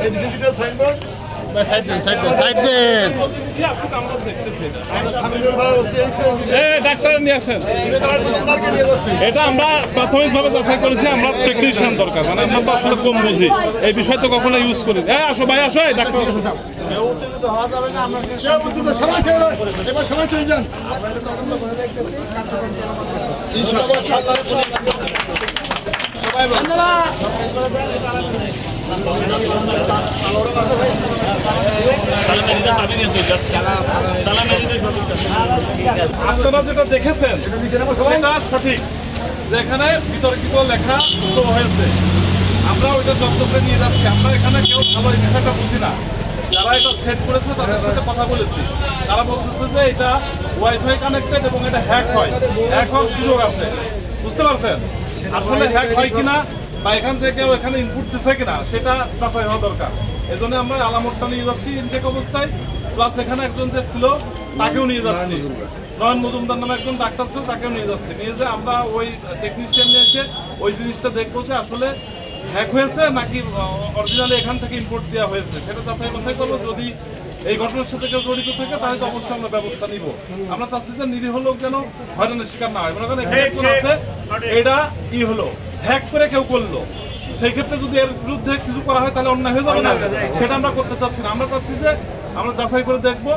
এই digital signboard side দেন doctor নিয়ে আসেন। এটা আমরা প্রাথমিকভাবে যাচাই করেছি, আমরা টেকনিশিয়ান দরকার, মানে আমরা তো আসলে কম বুঝি এই বিষয়, তো কখনো ইউজ করি। হ্যাঁ আসো ভাই, আসো ডাক্তার। আপনারা যেটা দেখেছেন সেটা সঠিক, যে এখানে বিতর্কিত লেখা শো হয়েছে, আমরা ওইটা যন্ত্রে নিয়ে যাচ্ছি। আমরা এখানে কেউ ভালো এই বিষয়টা বুঝি না, যারা এটা সেট করেছে তাদের সাথে কথা বলেছি, তারা বলতেছে যে এটা ওয়াইফাই কানেক্টেড এবং এটা হ্যাক হয়, হ্যাক হওয়ার সুযোগ আছে। বুঝতে পারছেন? আসলে হ্যাক হয় কিনা বা এখান থেকে এখানে ইনপুট দিচ্ছে কিনা সেটা যাচাই হওয়া দরকার। এই জন্য আমরা আলামতটা নিয়ে যাচ্ছি ইনটেক অবস্থায়, প্লাস এখানে একজন যে ছিল তাকেও নিয়ে যাচ্ছি, নয়ন মজুমদার নামে একজন ডাক্তার ছিল, তাকেও নিয়ে যাচ্ছি। নিয়ে যে আমরা ওই টেকনিশিয়ান নিয়ে এসে ওই জিনিসটা দেখবো যে আসলে হ্যাক হয়েছে নাকি অরিজিনালি এখান থেকে ইনপুট দেওয়া হয়েছে, সেটা যাচাই বাছাই করবো। যদি এই ঘটনার সাথে কেউ জড়িত থাকে তাহলে তো অবশ্যই আমরা ব্যবস্থা নিব। আমরা চাচ্ছি যে নিরীহ লোক যেন হয়রানির শিকার না হয়। মনে করেন এখানে একজন আছে, এটা হলো হ্যাক করে কেউ করলো, সেই ক্ষেত্রে যদি এর বিরুদ্ধে কিছু করা হয় তাহলে অন্যায় হয়ে যাবে না, সেটা আমরা করতে চাচ্ছি না। আমরা চাচ্ছি যে আমরা যাচাই করে দেখবো।